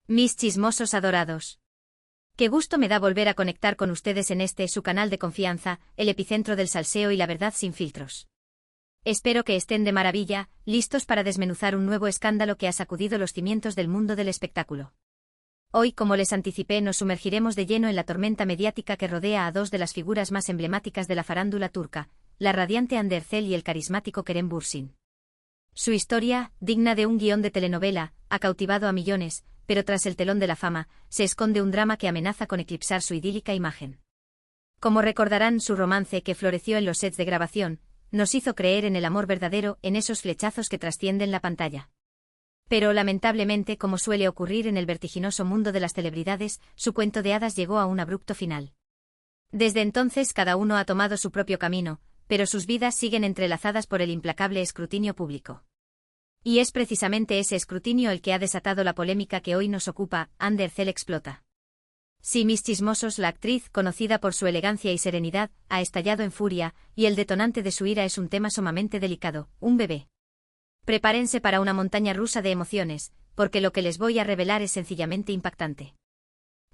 Mis chismosos adorados. Qué gusto me da volver a conectar con ustedes en este su canal de confianza, el epicentro del salseo y la verdad sin filtros. Espero que estén de maravilla, listos para desmenuzar un nuevo escándalo que ha sacudido los cimientos del mundo del espectáculo. Hoy, como les anticipé, nos sumergiremos de lleno en la tormenta mediática que rodea a dos de las figuras más emblemáticas de la farándula turca, la radiante Hande Erçel y el carismático Kerem Bürsin. Su historia, digna de un guión de telenovela, ha cautivado a millones, pero tras el telón de la fama, se esconde un drama que amenaza con eclipsar su idílica imagen. Como recordarán, su romance, que floreció en los sets de grabación, nos hizo creer en el amor verdadero, en esos flechazos que trascienden la pantalla. Pero lamentablemente, como suele ocurrir en el vertiginoso mundo de las celebridades, su cuento de hadas llegó a un abrupto final. Desde entonces cada uno ha tomado su propio camino, pero sus vidas siguen entrelazadas por el implacable escrutinio público. Y es precisamente ese escrutinio el que ha desatado la polémica que hoy nos ocupa. Hande Erçel explota. Sí, mis chismosos, la actriz, conocida por su elegancia y serenidad, ha estallado en furia, y el detonante de su ira es un tema sumamente delicado: un bebé. Prepárense para una montaña rusa de emociones, porque lo que les voy a revelar es sencillamente impactante.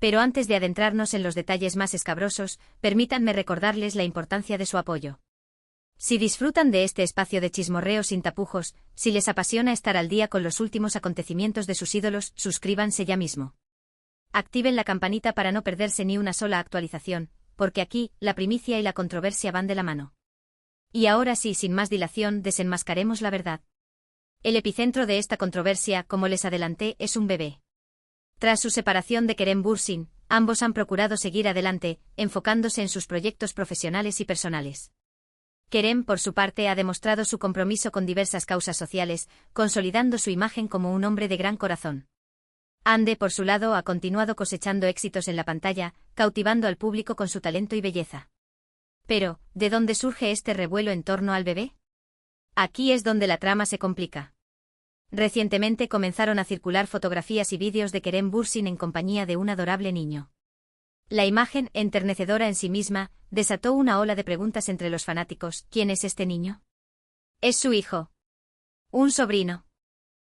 Pero antes de adentrarnos en los detalles más escabrosos, permítanme recordarles la importancia de su apoyo. Si disfrutan de este espacio de chismorreo sin tapujos, si les apasiona estar al día con los últimos acontecimientos de sus ídolos, suscríbanse ya mismo. Activen la campanita para no perderse ni una sola actualización, porque aquí, la primicia y la controversia van de la mano. Y ahora sí, sin más dilación, desenmascaremos la verdad. El epicentro de esta controversia, como les adelanté, es un bebé. Tras su separación de Kerem Bürsin, ambos han procurado seguir adelante, enfocándose en sus proyectos profesionales y personales. Kerem, por su parte, ha demostrado su compromiso con diversas causas sociales, consolidando su imagen como un hombre de gran corazón. Hande, por su lado, ha continuado cosechando éxitos en la pantalla, cautivando al público con su talento y belleza. Pero, ¿de dónde surge este revuelo en torno al bebé? Aquí es donde la trama se complica. Recientemente comenzaron a circular fotografías y vídeos de Kerem Bürsin en compañía de un adorable niño. La imagen, enternecedora en sí misma, desató una ola de preguntas entre los fanáticos. ¿Quién es este niño? ¿Es su hijo? ¿Un sobrino?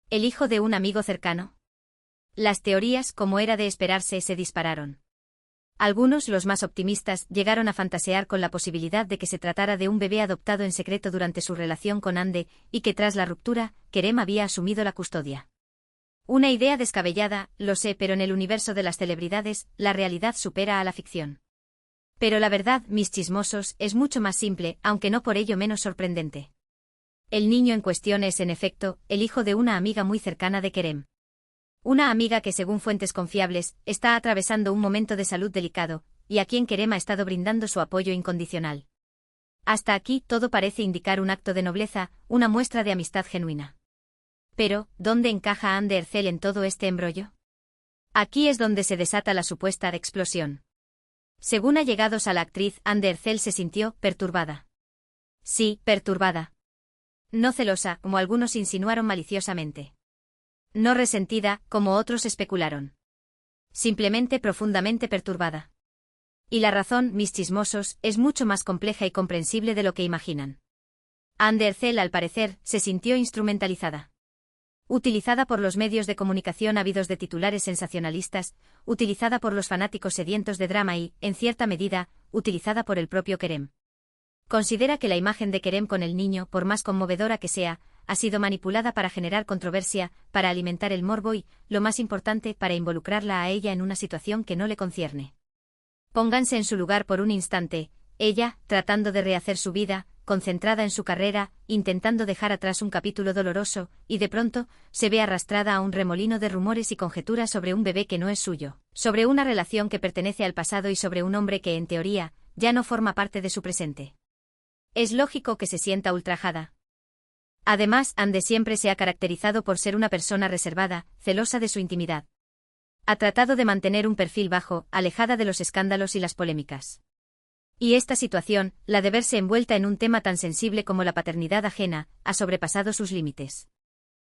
¿El hijo de un amigo cercano? Las teorías, como era de esperarse, se dispararon. Algunos, los más optimistas, llegaron a fantasear con la posibilidad de que se tratara de un bebé adoptado en secreto durante su relación con Hande, y que tras la ruptura, Kerem había asumido la custodia. Una idea descabellada, lo sé, pero en el universo de las celebridades, la realidad supera a la ficción. Pero la verdad, mis chismosos, es mucho más simple, aunque no por ello menos sorprendente. El niño en cuestión es, en efecto, el hijo de una amiga muy cercana de Kerem. Una amiga que, según fuentes confiables, está atravesando un momento de salud delicado, y a quien Kerem ha estado brindando su apoyo incondicional. Hasta aquí todo parece indicar un acto de nobleza, una muestra de amistad genuina. Pero, ¿dónde encaja Hande Erçel en todo este embrollo? Aquí es donde se desata la supuesta explosión. Según allegados a la actriz, Hande Erçel se sintió perturbada. Sí, perturbada. No celosa, como algunos insinuaron maliciosamente. No resentida, como otros especularon. Simplemente profundamente perturbada. Y la razón, mis chismosos, es mucho más compleja y comprensible de lo que imaginan. Hande Erçel, al parecer, se sintió instrumentalizada. Utilizada por los medios de comunicación ávidos de titulares sensacionalistas, utilizada por los fanáticos sedientos de drama y, en cierta medida, utilizada por el propio Kerem. Considera que la imagen de Kerem con el niño, por más conmovedora que sea, ha sido manipulada para generar controversia, para alimentar el morbo y, lo más importante, para involucrarla a ella en una situación que no le concierne. Pónganse en su lugar por un instante, ella, tratando de rehacer su vida, concentrada en su carrera, intentando dejar atrás un capítulo doloroso, y de pronto, se ve arrastrada a un remolino de rumores y conjeturas sobre un bebé que no es suyo, sobre una relación que pertenece al pasado y sobre un hombre que, en teoría, ya no forma parte de su presente. Es lógico que se sienta ultrajada. Además, Hande siempre se ha caracterizado por ser una persona reservada, celosa de su intimidad. Ha tratado de mantener un perfil bajo, alejada de los escándalos y las polémicas. Y esta situación, la de verse envuelta en un tema tan sensible como la paternidad ajena, ha sobrepasado sus límites.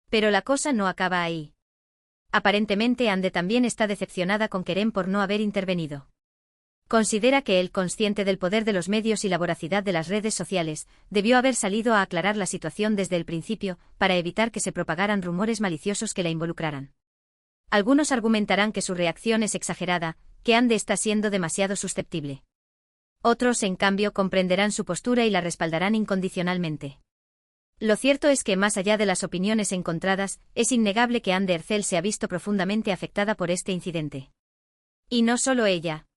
Pero la cosa no acaba ahí. Aparentemente Hande también está decepcionada con Kerem por no haber intervenido. Considera que él, consciente del poder de los medios y la voracidad de las redes sociales, debió haber salido a aclarar la situación desde el principio, para evitar que se propagaran rumores maliciosos que la involucraran. Algunos argumentarán que su reacción es exagerada, que Ande está siendo demasiado susceptible. Otros, en cambio, comprenderán su postura y la respaldarán incondicionalmente. Lo cierto es que, más allá de las opiniones encontradas, es innegable que Ande Ercel se ha visto profundamente afectada por este incidente. Y no solo ella.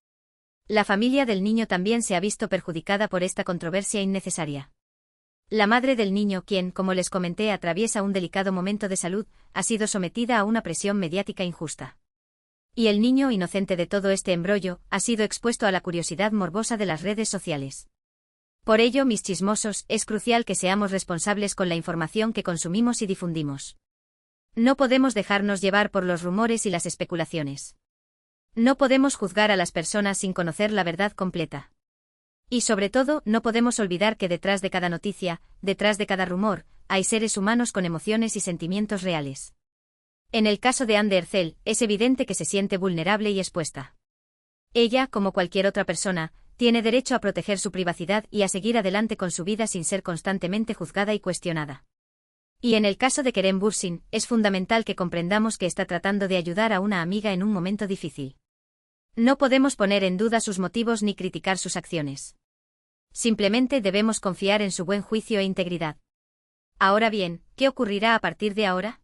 La familia del niño también se ha visto perjudicada por esta controversia innecesaria. La madre del niño, quien, como les comenté, atraviesa un delicado momento de salud, ha sido sometida a una presión mediática injusta. Y el niño, inocente de todo este embrollo, ha sido expuesto a la curiosidad morbosa de las redes sociales. Por ello, mis chismosos, es crucial que seamos responsables con la información que consumimos y difundimos. No podemos dejarnos llevar por los rumores y las especulaciones. No podemos juzgar a las personas sin conocer la verdad completa. Y sobre todo, no podemos olvidar que detrás de cada noticia, detrás de cada rumor, hay seres humanos con emociones y sentimientos reales. En el caso de Ande Ercel, es evidente que se siente vulnerable y expuesta. Ella, como cualquier otra persona, tiene derecho a proteger su privacidad y a seguir adelante con su vida sin ser constantemente juzgada y cuestionada. Y en el caso de Kerem Bürsin, es fundamental que comprendamos que está tratando de ayudar a una amiga en un momento difícil. No podemos poner en duda sus motivos ni criticar sus acciones. Simplemente debemos confiar en su buen juicio e integridad. Ahora bien, ¿qué ocurrirá a partir de ahora?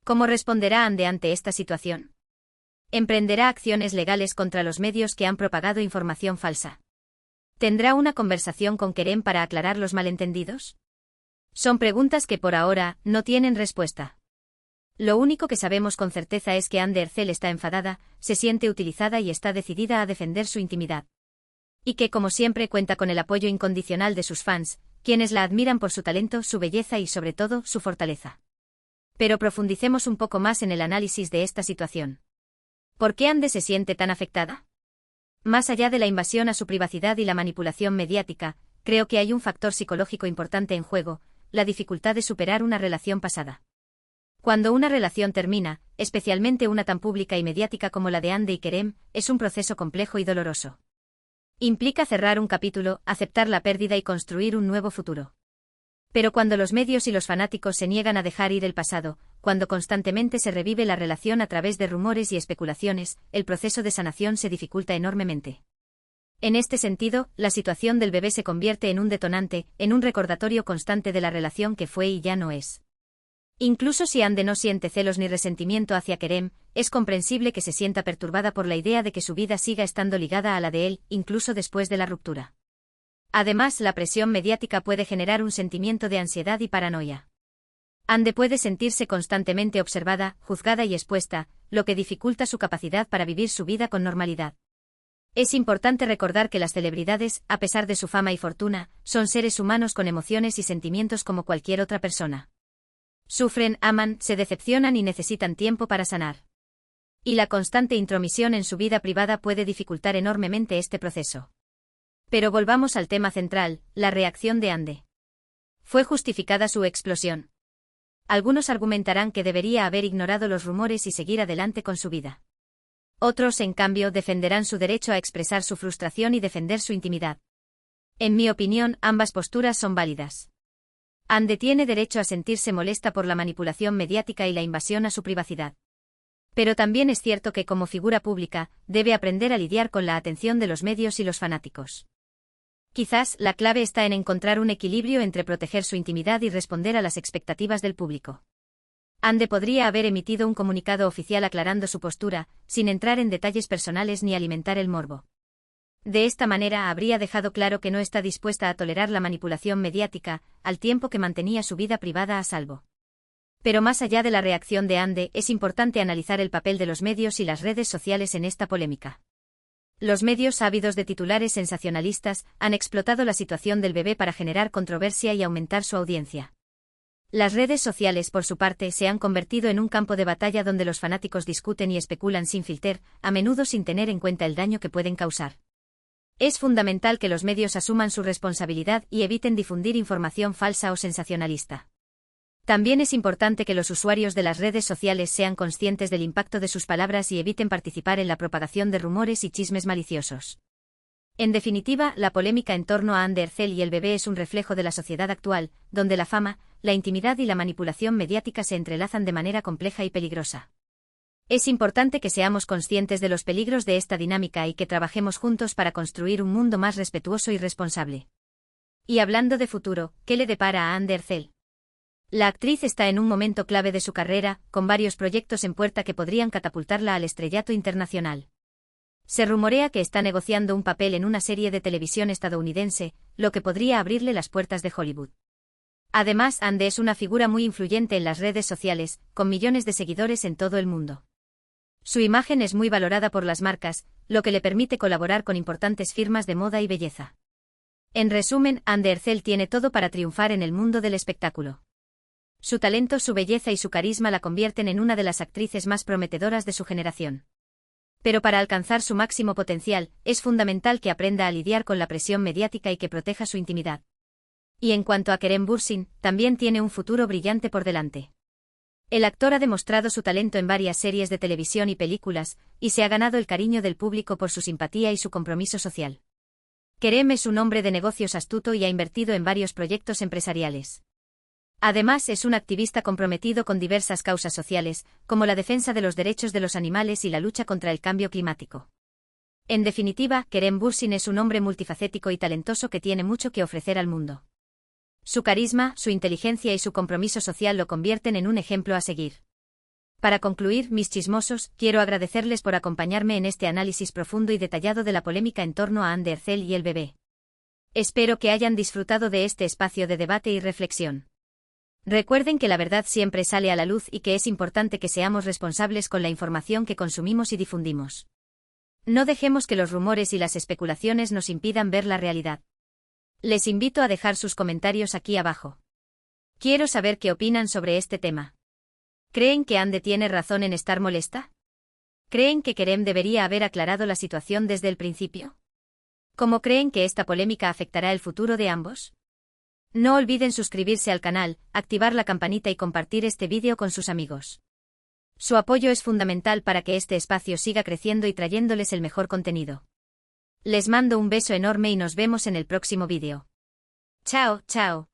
¿Cómo responderá Ande ante esta situación? ¿Emprenderá acciones legales contra los medios que han propagado información falsa? ¿Tendrá una conversación con Kerem para aclarar los malentendidos? Son preguntas que por ahora no tienen respuesta. Lo único que sabemos con certeza es que Ande Ercel está enfadada, se siente utilizada y está decidida a defender su intimidad. Y que, como siempre, cuenta con el apoyo incondicional de sus fans, quienes la admiran por su talento, su belleza y, sobre todo, su fortaleza. Pero profundicemos un poco más en el análisis de esta situación. ¿Por qué Ande se siente tan afectada? Más allá de la invasión a su privacidad y la manipulación mediática, creo que hay un factor psicológico importante en juego, la dificultad de superar una relación pasada. Cuando una relación termina, especialmente una tan pública y mediática como la de Ande y Kerem, es un proceso complejo y doloroso. Implica cerrar un capítulo, aceptar la pérdida y construir un nuevo futuro. Pero cuando los medios y los fanáticos se niegan a dejar ir el pasado, cuando constantemente se revive la relación a través de rumores y especulaciones, el proceso de sanación se dificulta enormemente. En este sentido, la situación del bebé se convierte en un detonante, en un recordatorio constante de la relación que fue y ya no es. Incluso si Ande no siente celos ni resentimiento hacia Kerem, es comprensible que se sienta perturbada por la idea de que su vida siga estando ligada a la de él, incluso después de la ruptura. Además, la presión mediática puede generar un sentimiento de ansiedad y paranoia. Ande puede sentirse constantemente observada, juzgada y expuesta, lo que dificulta su capacidad para vivir su vida con normalidad. Es importante recordar que las celebridades, a pesar de su fama y fortuna, son seres humanos con emociones y sentimientos como cualquier otra persona. Sufren, aman, se decepcionan y necesitan tiempo para sanar. Y la constante intromisión en su vida privada puede dificultar enormemente este proceso. Pero volvamos al tema central, la reacción de Ande. ¿Fue justificada su explosión? Algunos argumentarán que debería haber ignorado los rumores y seguir adelante con su vida. Otros, en cambio, defenderán su derecho a expresar su frustración y defender su intimidad. En mi opinión, ambas posturas son válidas. Ande tiene derecho a sentirse molesta por la manipulación mediática y la invasión a su privacidad. Pero también es cierto que, como figura pública, debe aprender a lidiar con la atención de los medios y los fanáticos. Quizás, la clave está en encontrar un equilibrio entre proteger su intimidad y responder a las expectativas del público. Ande podría haber emitido un comunicado oficial aclarando su postura, sin entrar en detalles personales ni alimentar el morbo. De esta manera habría dejado claro que no está dispuesta a tolerar la manipulación mediática, al tiempo que mantenía su vida privada a salvo. Pero más allá de la reacción de Ande, es importante analizar el papel de los medios y las redes sociales en esta polémica. Los medios, ávidos de titulares sensacionalistas, han explotado la situación del bebé para generar controversia y aumentar su audiencia. Las redes sociales, por su parte, se han convertido en un campo de batalla donde los fanáticos discuten y especulan sin filtrar, a menudo sin tener en cuenta el daño que pueden causar. Es fundamental que los medios asuman su responsabilidad y eviten difundir información falsa o sensacionalista. También es importante que los usuarios de las redes sociales sean conscientes del impacto de sus palabras y eviten participar en la propagación de rumores y chismes maliciosos. En definitiva, la polémica en torno a Ande Ercel y el bebé es un reflejo de la sociedad actual, donde la fama, la intimidad y la manipulación mediática se entrelazan de manera compleja y peligrosa. Es importante que seamos conscientes de los peligros de esta dinámica y que trabajemos juntos para construir un mundo más respetuoso y responsable. Y hablando de futuro, ¿qué le depara a Anne Derzel? La actriz está en un momento clave de su carrera, con varios proyectos en puerta que podrían catapultarla al estrellato internacional. Se rumorea que está negociando un papel en una serie de televisión estadounidense, lo que podría abrirle las puertas de Hollywood. Además, Anne es una figura muy influyente en las redes sociales, con millones de seguidores en todo el mundo. Su imagen es muy valorada por las marcas, lo que le permite colaborar con importantes firmas de moda y belleza. En resumen, Anne Derzel tiene todo para triunfar en el mundo del espectáculo. Su talento, su belleza y su carisma la convierten en una de las actrices más prometedoras de su generación. Pero para alcanzar su máximo potencial, es fundamental que aprenda a lidiar con la presión mediática y que proteja su intimidad. Y en cuanto a Kerem Bürsin, también tiene un futuro brillante por delante. El actor ha demostrado su talento en varias series de televisión y películas, y se ha ganado el cariño del público por su simpatía y su compromiso social. Kerem es un hombre de negocios astuto y ha invertido en varios proyectos empresariales. Además, es un activista comprometido con diversas causas sociales, como la defensa de los derechos de los animales y la lucha contra el cambio climático. En definitiva, Kerem Bürsin es un hombre multifacético y talentoso que tiene mucho que ofrecer al mundo. Su carisma, su inteligencia y su compromiso social lo convierten en un ejemplo a seguir. Para concluir, mis chismosos, quiero agradecerles por acompañarme en este análisis profundo y detallado de la polémica en torno a Anne Derzel y el bebé. Espero que hayan disfrutado de este espacio de debate y reflexión. Recuerden que la verdad siempre sale a la luz y que es importante que seamos responsables con la información que consumimos y difundimos. No dejemos que los rumores y las especulaciones nos impidan ver la realidad. Les invito a dejar sus comentarios aquí abajo. Quiero saber qué opinan sobre este tema. ¿Creen que Anne tiene razón en estar molesta? ¿Creen que Kerem debería haber aclarado la situación desde el principio? ¿Cómo creen que esta polémica afectará el futuro de ambos? No olviden suscribirse al canal, activar la campanita y compartir este vídeo con sus amigos. Su apoyo es fundamental para que este espacio siga creciendo y trayéndoles el mejor contenido. Les mando un beso enorme y nos vemos en el próximo vídeo. Chao, chao.